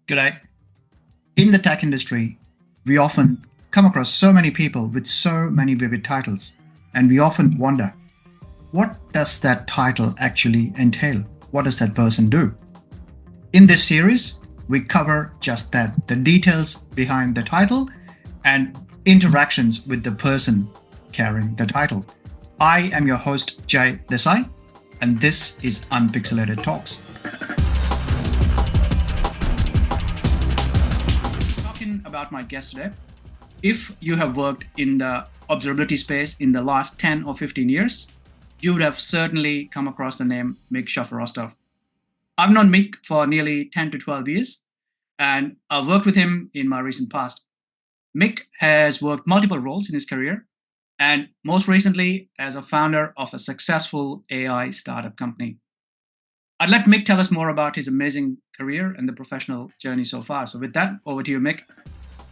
G'day. In the tech industry, we often come across so many people with so many vivid titles, and we often wonder, what does that title actually entail? What does that person do? In this series, we cover just that, the details behind the title and interactions with the person carrying the title. I am your host, Jay Desai, and this is Unpixelated Talks. Talking about my guest today, if you have worked in the observability space in the last 10 or 15 years, you would have certainly come across the name Myk Shaforostov. I've known Myk for nearly 10 to 12 years, and I've worked with him in my recent past. Myk has worked multiple roles in his career, and most recently as a founder of a successful AI startup company. I'd let Myk tell us more about his amazing career and the professional journey so far. So with that, over to you, Myk.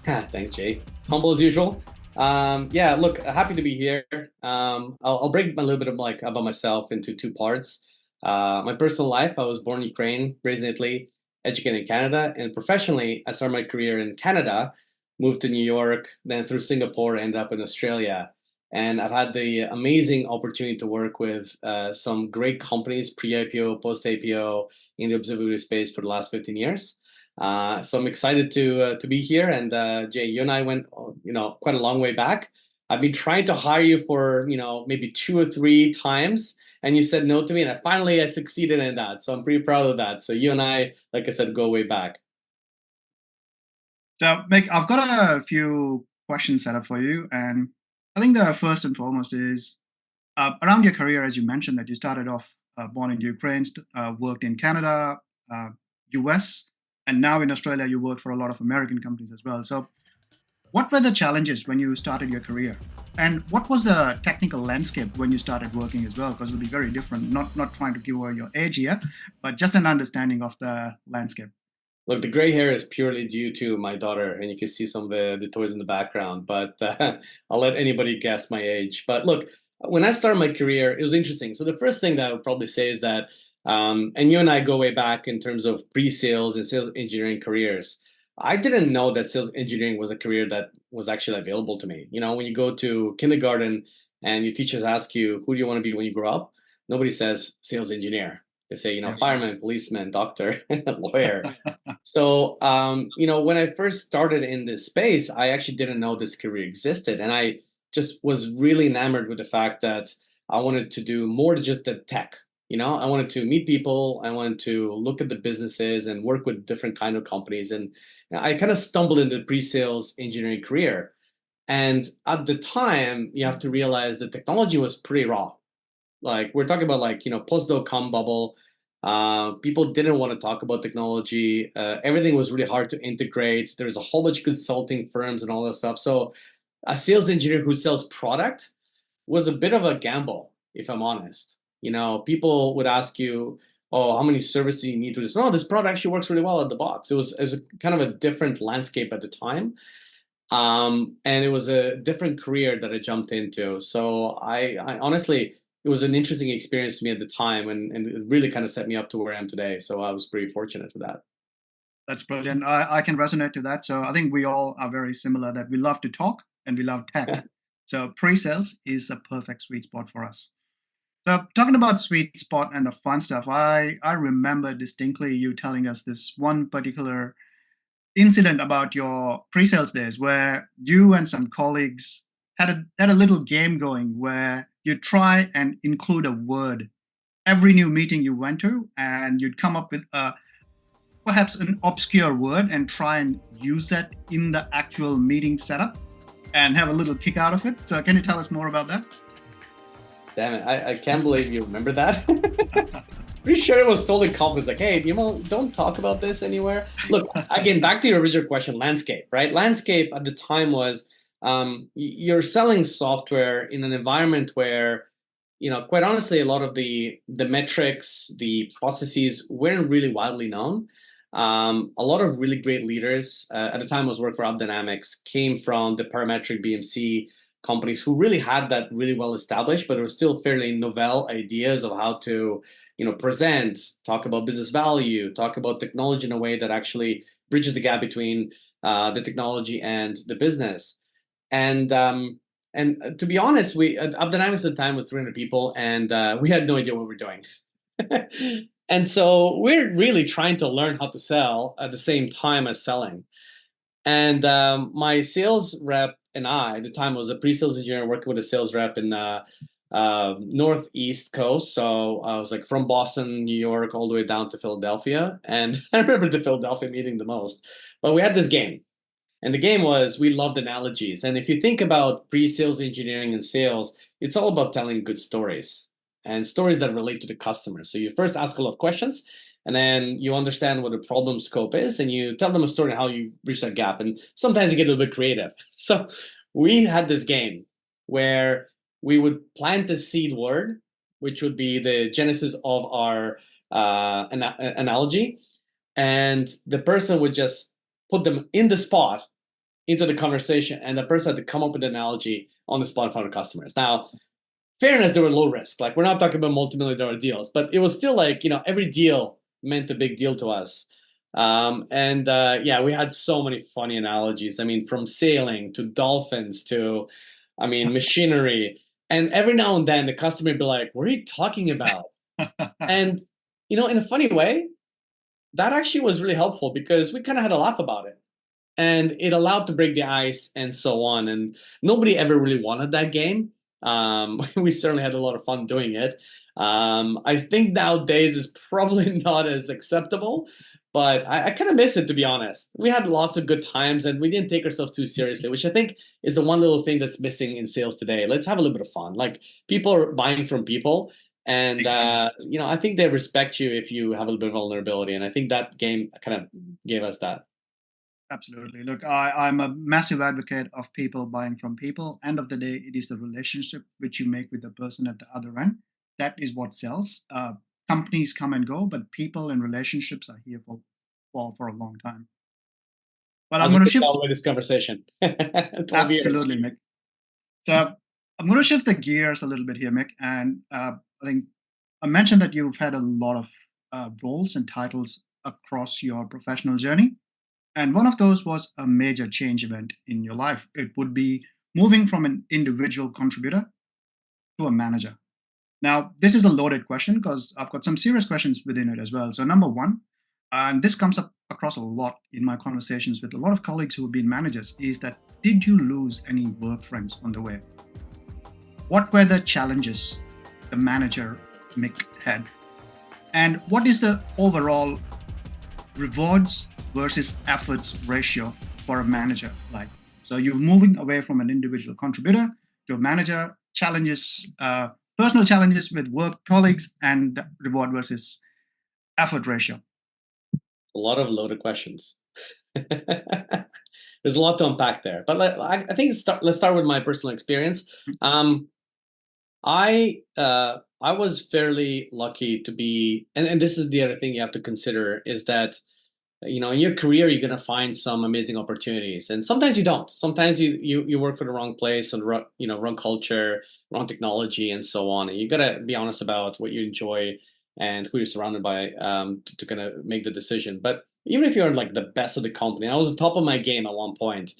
Thanks, Jay. Humble as usual. Look, happy to be here. I'll break a little bit of about myself into two parts. My personal life, I was born in Ukraine, raised in Italy, educated in Canada, and professionally, I started my career in Canada, moved to New York, then through Singapore, ended up in Australia. And I've had the amazing opportunity to work with some great companies, pre-IPO, post-IPO, in the observability space for the last 15 years. So I'm excited to be here. And Jay, you and I went, quite a long way back. I've been trying to hire you for, maybe 2 or 3 times, and you said no to me, and I succeeded in that. So I'm pretty proud of that. So you and I, like I said, go way back. So, Myk, I've got a few questions set up for you. And I think the first and foremost is around your career, as you mentioned, that you started off born in Ukraine, worked in Canada, US, and now in Australia, you work for a lot of American companies as well. So, what were the challenges when you started your career? And what was the technical landscape when you started working as well? Because it'll be very different. Not trying to give away your age here, but just an understanding of the landscape. Look, the gray hair is purely due to my daughter, and you can see some of the toys in the background, but I'll let anybody guess my age. But look, when I started my career, it was interesting. So the first thing that I would probably say is that, and you and I go way back in terms of pre-sales and sales engineering careers. I didn't know that sales engineering was a career that was actually available to me. When you go to kindergarten and your teachers ask you, who do you want to be when you grow up? Nobody says sales engineer. They say, Yeah. fireman, policeman, doctor, lawyer. So, when I first started in this space, I actually didn't know this career existed. And I just was really enamored with the fact that I wanted to do more than just the tech. I wanted to meet people. I wanted to look at the businesses and work with different kind of companies. And I kind of stumbled into the pre-sales engineering career. And at the time, you have to realize the technology was pretty raw. Like we're talking about post-dot-com bubble. People didn't want to talk about technology. Everything was really hard to integrate. There's a whole bunch of consulting firms and all that stuff. So a sales engineer who sells product was a bit of a gamble, if I'm honest. People would ask you, oh, how many services you need to this? No, this product actually works really well out of the box. It was a kind of a different landscape at the time. And it was a different career that I jumped into. So I honestly, it was an interesting experience to me at the time, and it really kind of set me up to where I am today. So I was pretty fortunate for that. That's brilliant. I can resonate to that. So I think we all are very similar that we love to talk and we love tech. So pre-sales is a perfect sweet spot for us. So talking about sweet spot and the fun stuff, I remember distinctly you telling us this one particular incident about your pre-sales days where you and some colleagues had a little game going where you try and include a word every new meeting you went to, and you'd come up with perhaps an obscure word and try and use that in the actual meeting setup and have a little kick out of it. So can you tell us more about that? Damn it, I can't believe you remember that. Pretty sure it was totally confident. Like, hey, don't talk about this anywhere. Look, again, back to your original question, landscape, right? Landscape at the time was you're selling software in an environment where, quite honestly, a lot of the metrics, the processes weren't really widely known. A lot of really great leaders at the time I was working for AppDynamics came from the parametric BMC companies who really had that really well established, but it was still fairly novel ideas of how to, present, talk about business value, talk about technology in a way that actually bridges the gap between the technology and the business. And to be honest, we at Dynamics at the time was 300 people, and we had no idea what we were doing. And so we're really trying to learn how to sell at the same time as selling. And my sales rep and I, at the time, was a pre-sales engineer working with a sales rep in Northeast Coast. So I was like from Boston, New York, all the way down to Philadelphia. And I remember the Philadelphia meeting the most. But we had this game. And the game was, we loved analogies. And if you think about pre-sales engineering and sales, it's all about telling good stories and stories that relate to the customer. So you first ask a lot of questions, and then you understand what the problem scope is, and you tell them a story on how you bridge that gap. And sometimes you get a little bit creative. So we had this game where we would plant a seed word, which would be the genesis of our analogy. And the person would just put them in the spot into the conversation, and the person had to come up with an analogy on the spot in front of customers. Now, fairness, they were low risk. Like, we're not talking about multi-million-dollar deals, but it was still like, every deal meant a big deal to us. Yeah, we had so many funny analogies. I mean, from sailing to dolphins to, machinery. And every now and then the customer would be like, what are you talking about? And, in a funny way, that actually was really helpful because we kind of had a laugh about it. And it allowed to break the ice and so on. And nobody ever really wanted that game. We certainly had a lot of fun doing it. I think nowadays is probably not as acceptable, but I kind of miss it, to be honest. We had lots of good times, and we didn't take ourselves too seriously, which I think is the one little thing that's missing in sales today. Let's have a little bit of fun. Like, people are buying from people, and Exactly. I think they respect you if you have a little bit of vulnerability. And I think that game kind of gave us that. Absolutely. Look, I'm a massive advocate of people buying from people. End of the day, it is the relationship which you make with the person at the other end. That is what sells. Companies come and go, but people and relationships are here for a long time. But I'm As we going to could shift. tell with this conversation, 12 years. Absolutely, Mick. So I'm going to shift the gears a little bit here, Mick. And I think I mentioned that you've had a lot of roles and titles across your professional journey. And one of those was a major change event in your life. It would be moving from an individual contributor to a manager. Now, this is a loaded question because I've got some serious questions within it as well. So, number one, and this comes up across a lot in my conversations with a lot of colleagues who have been managers, is that did you lose any work friends on the way? What were the challenges the manager Mick had? And what is the overall rewards versus efforts ratio for a manager like? So you're moving away from an individual contributor to a manager, challenges, personal challenges with work colleagues, and reward versus effort ratio. A lot of loaded questions. There's a lot to unpack there, but I think let's start with my personal experience. I was fairly lucky to be, and this is the other thing you have to consider, is that in your career you're going to find some amazing opportunities, and sometimes you don't. Sometimes you work for the wrong place and wrong culture, wrong technology, and so on. And you got to be honest about what you enjoy and who you're surrounded by to kind of make the decision. But even if you're like the best of the company, I was at the top of my game at one point,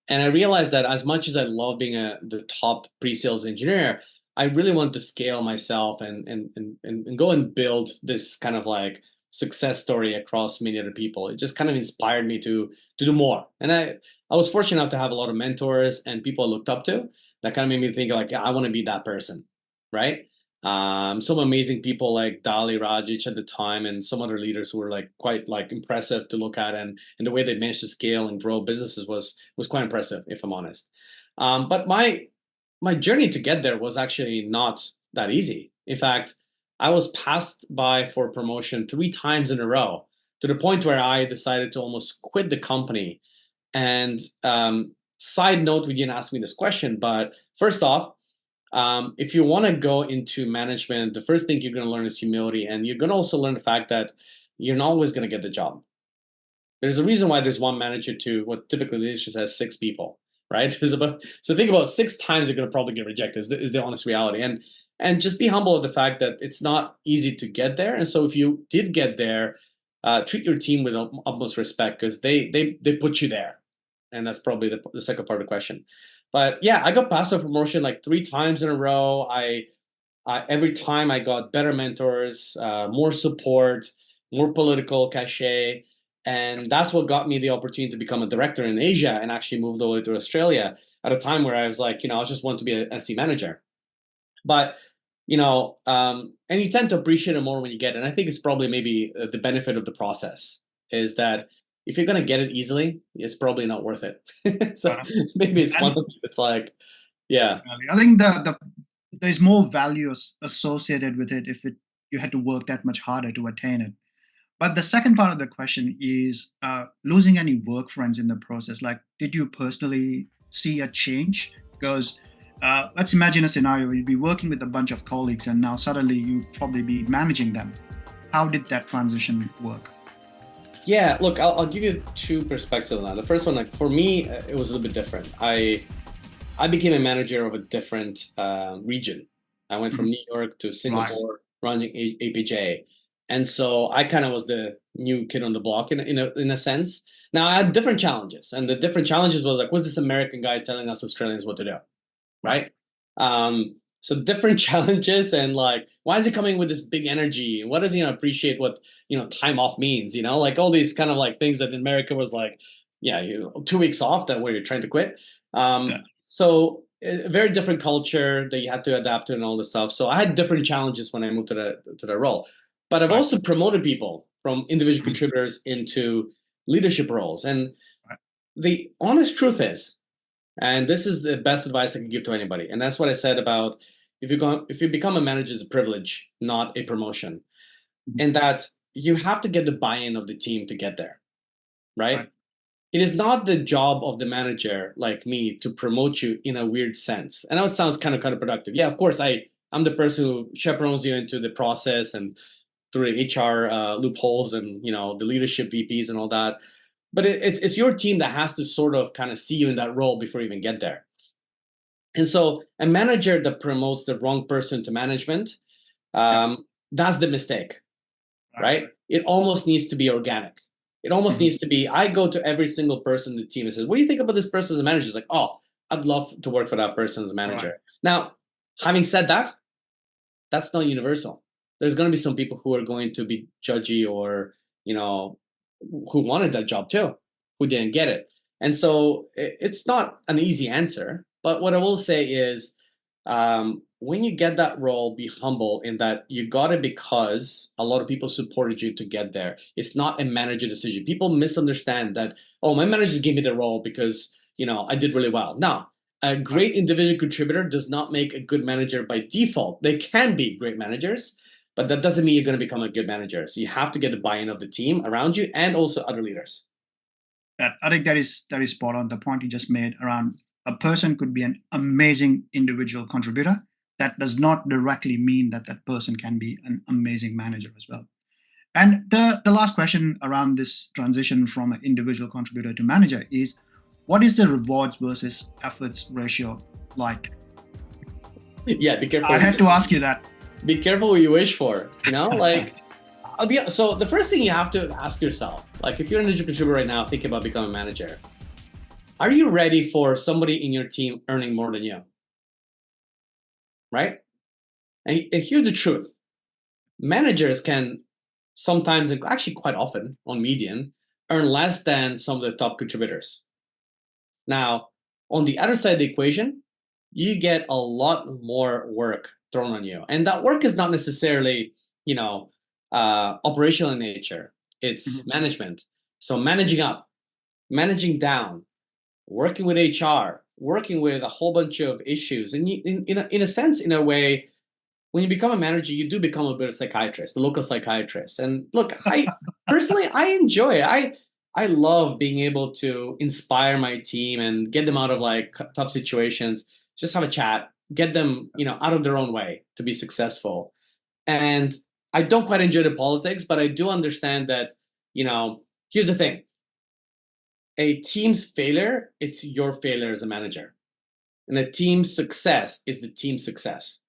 and I realized that as much as I love being the top pre-sales engineer, I really want to scale myself and go and build this kind of like success story across many other people. It just kind of inspired me to do more. And I was fortunate enough to have a lot of mentors and people I looked up to that kind of made me think like, yeah, I want to be that person, right? Some amazing people like Dali Rajic at the time, and some other leaders who were like quite like impressive to look at, and the way they managed to scale and grow businesses was quite impressive, if I'm honest. But my journey to get there was actually not that easy. In fact, I was passed by for promotion 3 times in a row, to the point where I decided to almost quit the company. And side note, we didn't ask me this question, but first off, if you want to go into management, the first thing you're going to learn is humility, and you're going to also learn the fact that you're not always going to get the job. There's a reason why there's one manager to what typically leadership has 6 people. right? So think about 6 times you're going to probably get rejected is the honest reality. And just be humble of the fact that it's not easy to get there. And so if you did get there, treat your team with utmost respect because they put you there. And that's probably the second part of the question. But yeah, I got passive promotion like 3 times in a row. Every time I got better mentors, more support, more political cachet. And that's what got me the opportunity to become a director in Asia and actually moved all the way to Australia at a time where I was like, I just want to be an SC manager. But, and you tend to appreciate it more when you get it. And I think it's probably maybe the benefit of the process is that if you're going to get it easily, it's probably not worth it. So Uh, maybe it's one and of it's like, yeah. exactly. I think there's more value associated with it if you had to work that much harder to attain it. But the second part of the question is losing any work friends in the process. Like, did you personally see a change? Because let's imagine a scenario where you'd be working with a bunch of colleagues and now suddenly you'd probably be managing them. How did that transition work? Yeah, look, I'll give you two perspectives on that. The first one, like for me, it was a little bit different. I became a manager of a different region. I went from Mhm. New York to Right. Singapore running APJ, and so I kind of was the new kid on the block in a sense. Now I had different challenges, and the different challenges was like, what's this American guy telling us Australians what to do? Right. Right? So different challenges and like, why is he coming with this big energy? What does he appreciate what, time off means, like all these kind of like things that in America was like, yeah, 2 weeks off that where you're trying to quit. Yeah. So a very different culture that you had to adapt to and all this stuff. So I had different challenges when I moved to the role, but I've Right. also promoted people from individual Mhm. contributors into leadership roles. And Right. the honest truth is, and this is the best advice I can give to anybody. And that's what I said about if you become a manager, it's a privilege, not a promotion. Mhm. And that you have to get the buy-in of the team to get there, Right. right? It is not the job of the manager like me to promote you in a weird sense. I know it sounds kind of counterproductive. Yeah, of course, I'm the person who chaperones you into the process and through the HR loopholes and the leadership VPs and all that. But it's your team that has to sort of kind of see you in that role before you even get there. And so a manager that promotes the wrong person to management, Yeah. that's the mistake, Right. right? It almost needs to be organic. It almost Mhm. needs to be, I go to every single person in the team and says, what do you think about this person as a manager? It's like, oh, I'd love to work for that person as a Right. manager. Now, having said that, that's not universal. There's going to be some people who are going to be judgy or, you know, who wanted that job too, who didn't get it. And so it's not an easy answer. But what I will say is when you get that role, be humble in that you got it because a lot of people supported you to get there. It's not a manager decision. People misunderstand that, oh, my manager gave me the role because, I did really well. No, a Right. great individual contributor does not make a good manager by default. They can be great managers, but that doesn't mean you're going to become a good manager. So you have to get the buy-in of the team around you and also other leaders. I think that is spot on. The point you just made around a person could be an amazing individual contributor. That does not directly mean that that person can be an amazing manager as well. And the last question around this transition from an individual contributor to manager is, what is the rewards versus efforts ratio like? Yeah, be careful. I had to ask you that. Be careful what you wish for. Like so the first thing you have to ask yourself, like if you're an individual contributor right now thinking about becoming a manager, are you ready for somebody in your team earning more than you? Right? And here's the truth. Managers can sometimes, and actually quite often on median, earn less than some of the top contributors. Now, on the other side of the equation, you get a lot more work thrown on you. And that work is not necessarily, operational in nature. It's Mhm. management. So managing up, managing down, working with HR, working with a whole bunch of issues. And in a sense, in a way, when you become a manager, you do become a bit of a psychiatrist, the local psychiatrist. And look, I personally I enjoy it. I love being able to inspire my team and get them out of like tough situations. Just have a chat, get them out of their own way to be successful. And I don't quite enjoy the politics, but I do understand that. Here's the thing: a team's failure, it's your failure as a manager. And a team's success is the team's success.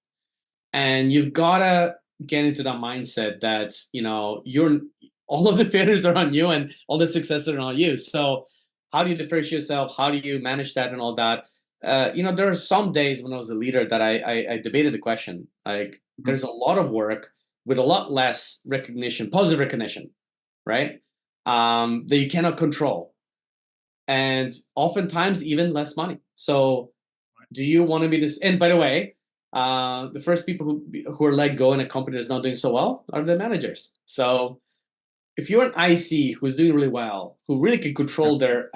And you've got to get into that mindset that, you're all of the failures are on you and all the successes are on you. So how do you differentiate yourself? How do you manage that and all that? There are some days when I was a leader that I debated the question. Like, Mhm. there's a lot of work with a lot less recognition, positive recognition, right? That you cannot control, and oftentimes even less money. So do you want to be this? And by the way, the first people who are let go in a company that's not doing so well are the managers. So if you're an IC who's doing really well, who really can Yeah, control their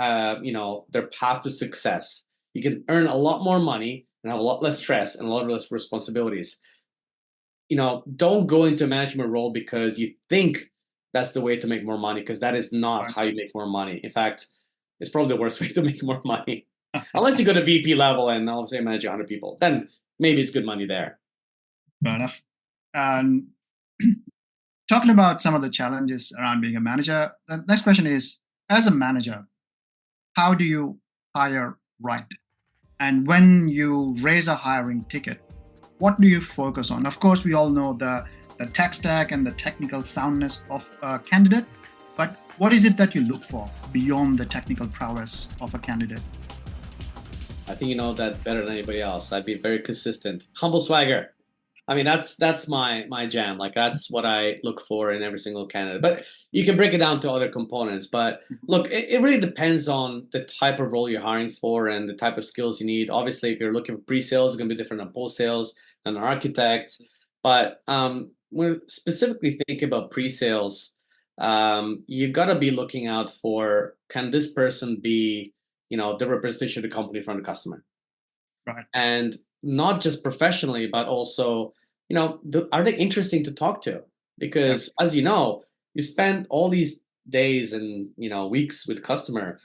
path to success, you can earn a lot more money and have a lot less stress and a lot less responsibilities. Don't go into a management role because you think that's the way to make more money, because that is not right. how you make more money. In fact, it's probably the worst way to make more money. Unless you go to VP level and all of a sudden manage 100 people, then maybe it's good money there. Fair enough. And talking about some of the challenges around being a manager, the next question is, as a manager, how do you hire right? And when you raise a hiring ticket, what do you focus on? Of course, we all know the tech stack and the technical soundness of a candidate, but what is it that you look for beyond the technical prowess of a candidate? I think you know that better than anybody else. I'd be very consistent. Humble swagger. I mean, that's my jam. Like, that's what I look for in every single candidate. But you can break it down to other components. But look, it really depends on the type of role you're hiring for and the type of skills you need. Obviously, if you're looking for pre-sales, it's going to be different than post-sales than an architect. But when we specifically think about pre-sales, you got to be looking out for, can this person be, the representation of the company in front of the customer? Right. And not just professionally, but also, are they interesting to talk to? Yep. Because as you know, you spend all these days and weeks with customer,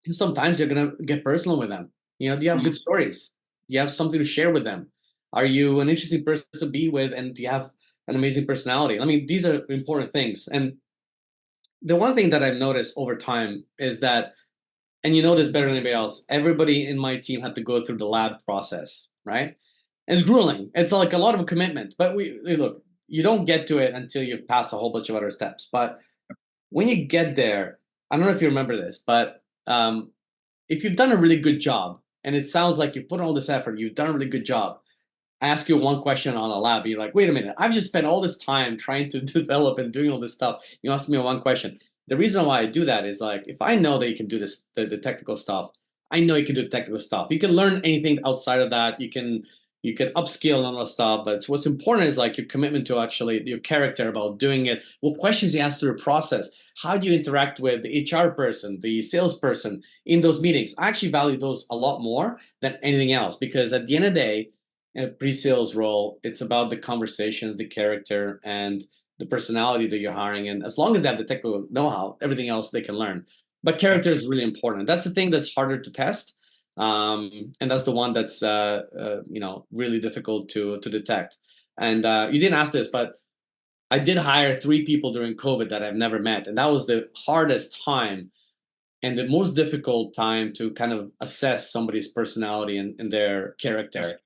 and sometimes you're gonna get personal with them. Do you have good Mhm. stories? Do you have something to share with them? Are you an interesting person to be with, and do you have an amazing personality? I mean, these are important things. And the one thing that I've noticed over time is that, and you know this better than anybody else, everybody in my team had to go through the lab process, right? It's grueling. It's like a lot of commitment. But look, you don't get to it until you've passed a whole bunch of other steps. But when you get there, I don't know if you remember this, but if you've done a really good job, and it sounds like you put all this effort, you've done a really good job, I ask you one question on a lab, you're like, wait a minute, I've just spent all this time trying to develop and doing all this stuff. You ask me one question. The reason why I do that is, like, if I know that you can do this, the technical stuff, I know you can do the technical stuff. You can learn anything outside of that. You can upskill on all stuff, but what's important is like your commitment to actually your character about doing it. What questions you ask through the process? How do you interact with the HR person, the salesperson in those meetings? I actually value those a lot more than anything else, because at the end of the day, in a pre-sales role, it's about the conversations, the character, and the personality that you're hiring. And as long as they have the technical know-how, everything else they can learn. But Yep. character is really important. That's the thing that's harder to test, and that's the one that's really difficult to detect. And you didn't ask this, but I did hire 3 people during COVID that I've never met, and that was the hardest time and the most difficult time to kind of assess somebody's personality and their Yep. character.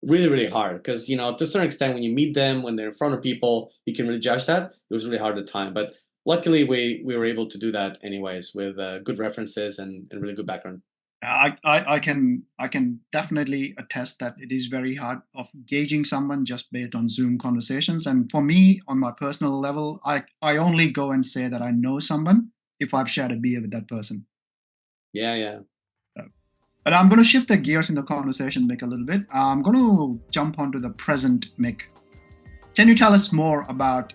Really, really hard, because to a certain extent, when you meet them, when they're in front of people, you can really judge that. It was really hard at the time, but luckily we were able to do that anyways with good references and really good background. I can definitely attest that it is very hard of gauging someone just based on Zoom conversations. And for me, on my personal level, I only go and say that I know someone if I've shared a beer with that person. Yeah, yeah. So, but I'm going to shift the gears in the conversation, Mick, a little bit. I'm going to jump onto the present, Mick. Can you tell us more about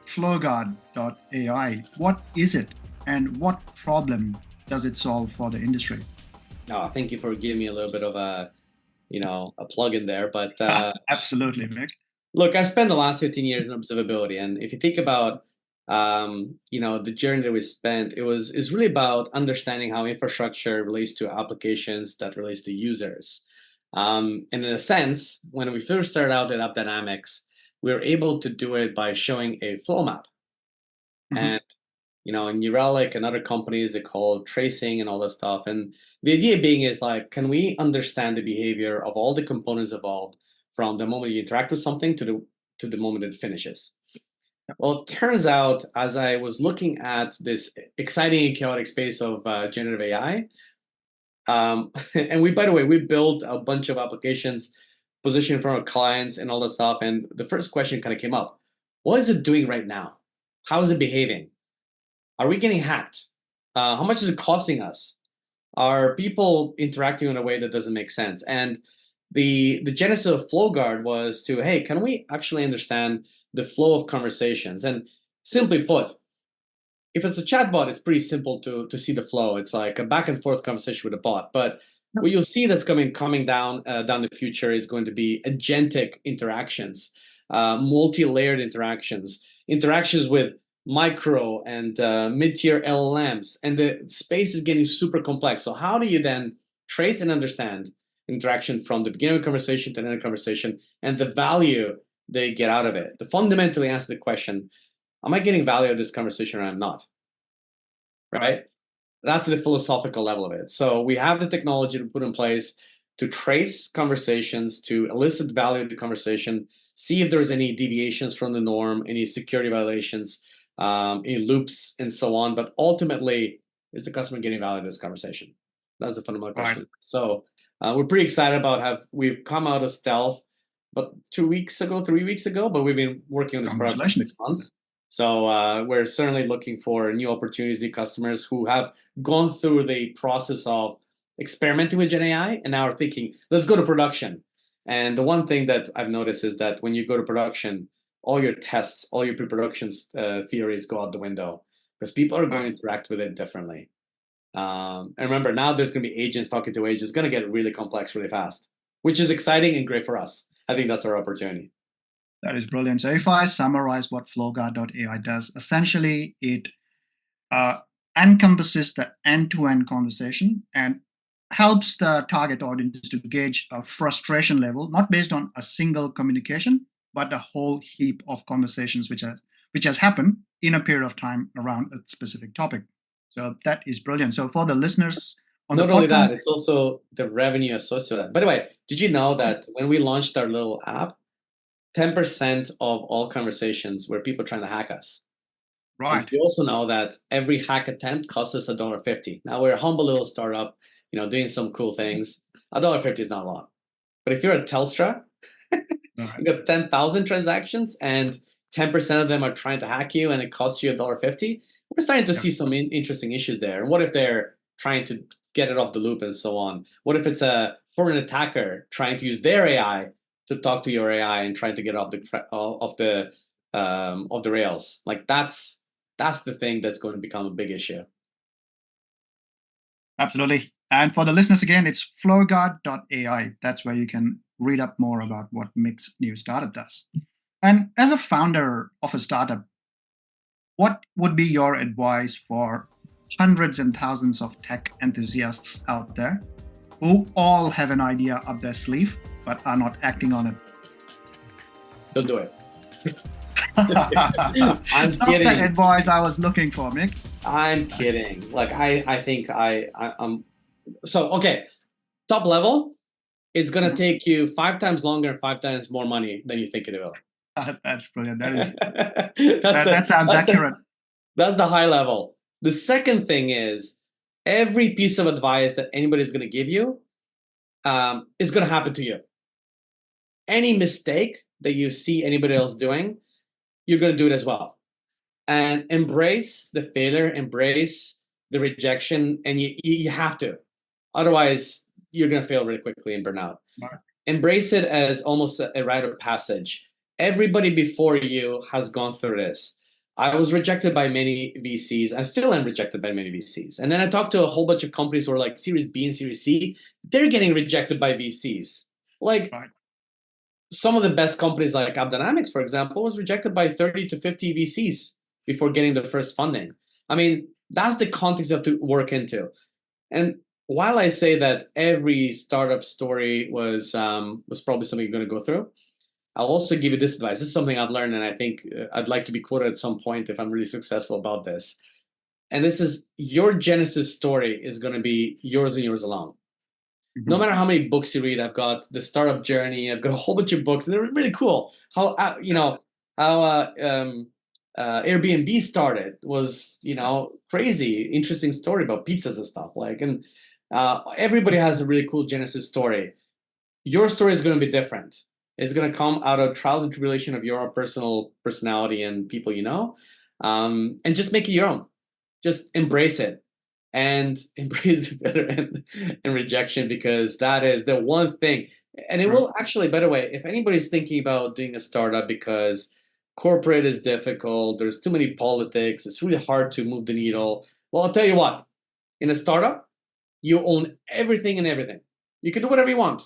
Flowguard.ai? What is it, and what problem does it solve for the industry? Oh, thank you for giving me a little bit of a plug in there. But Absolutely, Mick. look, I spent the last 15 years in observability, and if you think about the journey that we spent, is really about understanding how infrastructure relates to applications that relates to users. And in a sense, when we first started out at AppDynamics, we were able to do it by showing a flow map. Mhm. And in New Relic and other companies, they call tracing and all that stuff. And the idea being is like, can we understand the behavior of all the components involved from the moment you interact with something to the moment it finishes? Well, it turns out, as I was looking at this exciting and chaotic space of generative AI, and by the way, we built a bunch of applications positioned for our clients and all that stuff. And the first question kind of came up: what is it doing right now? How is it behaving? Are we getting hacked? How much is it costing us? Are people interacting in a way that doesn't make sense? And the genesis of Flowguard was to, hey, can we actually understand the flow of conversations? And simply put, if it's a chatbot, it's pretty simple to see the flow. It's like a back and forth conversation with a bot. But what you'll see that's coming down the future is going to be agentic interactions, multi-layered interactions with micro and mid-tier LLMs, and the space is getting super complex. So how do you then trace and understand interaction from the beginning of the conversation to the end of the conversation and the value they get out of it? To fundamentally answer the question, am I getting value out of this conversation or I'm not? Right? That's the philosophical level of it. So we have the technology to put in place to trace conversations, to elicit value in the conversation, see if there's any deviations from the norm, any security violations, any loops, and so on. But ultimately, is the customer getting value in this conversation? That's the fundamental question. So we're pretty excited about we've come out of stealth about 2 weeks ago, 3 weeks ago, but we've been working on this product for 6 months. So we're certainly looking for new opportunities, new customers who have gone through the process of experimenting with Gen AI and now are thinking, let's go to production. And the one thing that I've noticed is that when you go to production, all your tests, all your pre-production theories go out the window because people are going to interact with it differently. And remember, now there's going to be agents talking to agents. It's going to get really complex really fast, which is exciting and great for us. I think that's our opportunity. That is brilliant. So if I summarize what Flowguard.ai does, essentially it encompasses the end-to-end conversation and helps the target audience to gauge a frustration level, not based on a single communication, but a whole heap of conversations which has happened in a period of time around a specific topic. So that is brilliant. So for the listeners on the podcast, not only that, it's also the revenue associated with that. By the way, did you know that when we launched our little app, 10% of all conversations were people trying to hack us? Right. And you also know that every hack attempt costs us $1.50. Now we're a humble little startup, doing some cool things. $1.50 is not a lot. But if you're a Telstra, you got 10,000 transactions and 10% of them are trying to hack you and it costs you $1.50, we're starting to see some interesting issues there. And what if they're trying to get it off the loop and so on? What if it's a foreign attacker trying to use their AI to talk to your AI and trying to get off the rails? Like that's the thing that's going to become a big issue. Absolutely. And for the listeners, again, it's Flowguard.ai. That's where you can read up more about what Myk's new startup does. And as a founder of a startup, what would be your advice for hundreds and thousands of tech enthusiasts out there who all have an idea up their sleeve but are not acting on it? Don't do it. I'm kidding. Not the advice I was looking for, Myk. I'm kidding. Like I think I'm. So okay, top level, it's gonna take you 5 times longer and 5 times more money than you think it will. That's brilliant. That sounds accurate. That's the high level. The second thing is every piece of advice that anybody's gonna give you is gonna happen to you. Any mistake that you see anybody else doing, you're gonna do it as well. And embrace the failure, embrace the rejection, and you have to. Otherwise, you're going to fail really quickly and burn out. Right. Embrace it as almost a rite of passage. Everybody before you has gone through this. I was rejected by many VCs. I still am rejected by many VCs. And then I talked to a whole bunch of companies who are like Series B and Series C. They're getting rejected by VCs. Like some of the best companies like AppDynamics, for example, was rejected by 30 to 50 VCs before getting their first funding. I mean, that's the context you have to work into. And while I say that every startup story was probably something you're going to go through, I'll also give you this advice. This is something I've learned, and I think I'd like to be quoted at some point if I'm really successful about this. And this is your genesis story is going to be yours and yours alone. No Mhm. matter how many books you read, I've got the startup journey. I've got a whole bunch of books, and they're really cool. How how Airbnb started was crazy, interesting story about pizzas and stuff like. And everybody has a really cool genesis story. Your story is going to be different. It's going to come out of trials and tribulation of your personal personality and people and just make it your own. Just embrace it and embrace the failure and rejection, because that is the one thing. And it Right. will actually, by the way, if anybody's thinking about doing a startup because corporate is difficult, there's too many politics, it's really hard to move the needle. Well, I'll tell you what, in a startup, you own everything and everything. You can do whatever you want.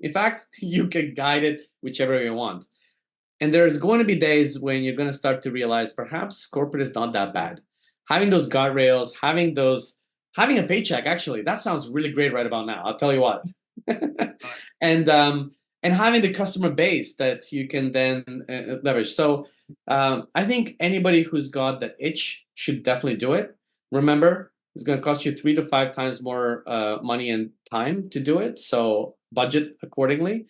In fact, you can guide it whichever way you want. And there's going to be days when you're going to start to realize perhaps corporate is not that bad. Having those guardrails, having a paycheck, actually, that sounds really great right about now. I'll tell you what. Right. and and having the customer base that you can then leverage. So I think anybody who's got that itch should definitely do it. Remember, it's going to cost you 3 to 5 times more money and time to do it. So budget accordingly,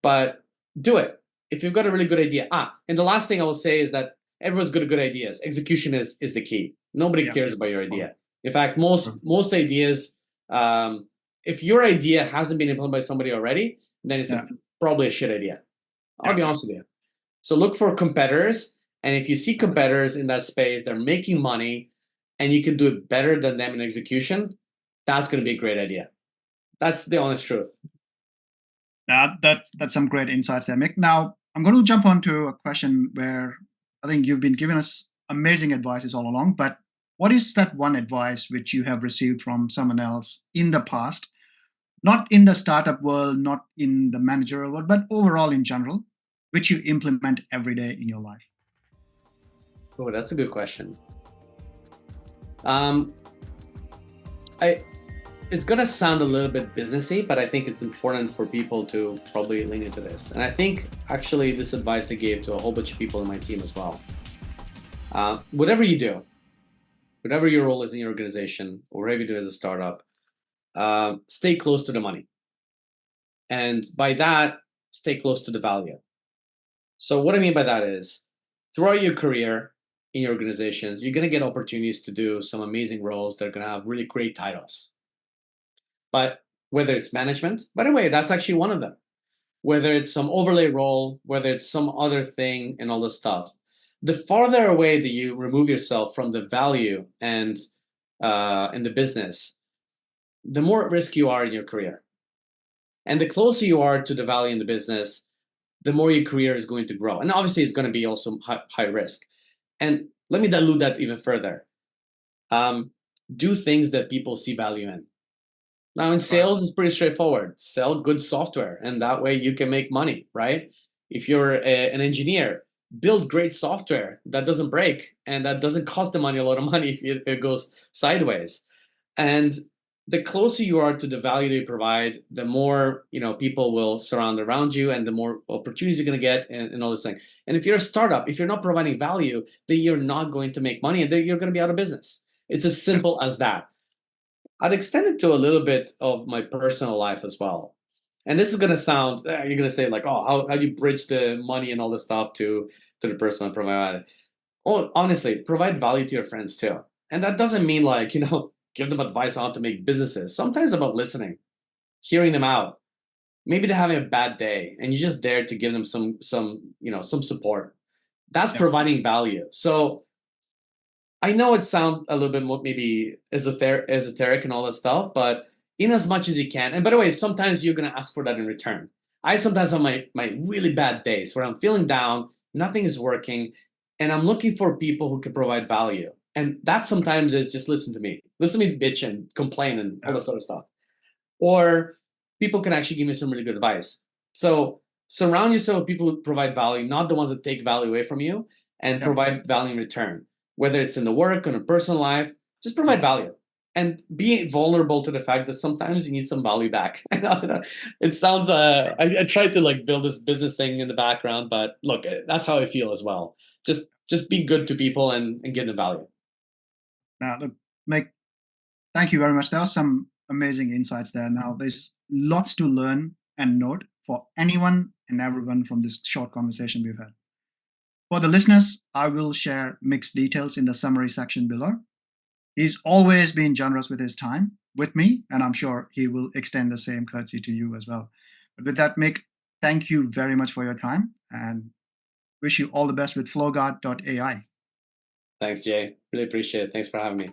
but do it if you've got a really good idea. And the last thing I will say is that everyone's got good ideas. Execution is the key. Nobody Yeah. cares about your Follow. idea. In fact, most ideas, um, if your idea hasn't been implemented by somebody already, then it's Yeah. probably a shit idea. I'll Yeah. be honest with you. So look for competitors, and if you see competitors in that space, they're making money, and you can do it better than them in execution, that's going to be a great idea. That's the honest truth. That's some great insights there, Mick. Now I'm going to jump onto a question where I think you've been giving us amazing advices all along. But what is that one advice which you have received from someone else in the past, not in the startup world, not in the managerial world, but overall in general, which you implement every day in your life? Oh, that's a good question. Um, I it's gonna sound a little bit businessy, but I think it's important for people to probably lean into this. And I think actually this advice I gave to a whole bunch of people in my team as well. Whatever you do, whatever your role is in your organization, or whatever you do as a startup, stay close to the money. And by that, stay close to the value. So what I mean by that is throughout your career in your organizations, you're gonna get opportunities to do some amazing roles that are gonna have really great titles. But whether it's management, by the way, that's actually one of them. Whether it's some overlay role, whether it's some other thing and all this stuff, the farther away that you remove yourself from the value and in the business, the more at risk you are in your career. And the closer you are to the value in the business, the more your career is going to grow. And obviously, it's going to be also high risk. And let me dilute that even further. Um, do things that people see value in. Now, in Right. sales, it's pretty straightforward. Sell good software, and that way you can make money, right? If you're an engineer, build great software that doesn't break and that doesn't cost the money a lot of money if it goes sideways. And the closer you are to the value that you provide, the more people will surround around you, and the more opportunities you're going to get, and all this thing. And if you're a startup, if you're not providing value, then you're not going to make money, and then you're going to be out of business. It's as Yeah. simple as that. I'd extend it to a little bit of my personal life as well. And this is going to sound, you're going to say like, oh, how do you bridge the money and all this stuff to the personal provide? Oh, honestly, provide value to your friends too. And that doesn't mean like, give them advice on how to make businesses. Sometimes about listening, hearing them out. Maybe they're having a bad day and you're just there to give them some support. That's Yeah. providing value. So I know it sounds a little bit more maybe esoteric and all that stuff, but in as much as you can. And by the way, sometimes you're gonna ask for that in return. I sometimes have my really bad days where I'm feeling down, nothing is working, and I'm looking for people who can provide value. And that sometimes is just listen to me bitch and complain and all Yeah. this other stuff. Or people can actually give me some really good advice. So surround yourself with people who provide value, not the ones that take value away from you, and Yeah. provide value in return. Whether it's in the work or in a personal life, just provide value and be vulnerable to the fact that sometimes you need some value back. It sounds I tried to like build this business thing in the background, but look, that's how I feel as well. Just be good to people and give them value. Now, look, Myk, thank you very much. There was some amazing insights there. Now, there's lots to learn and note for anyone and everyone from this short conversation we've had. For the listeners, I will share Myk's details in the summary section below. He's always been generous with his time with me, and I'm sure he will extend the same courtesy to you as well. But with that, Myk, thank you very much for your time and wish you all the best with Flowguard.ai. Thanks, Jay. Really appreciate it. Thanks for having me.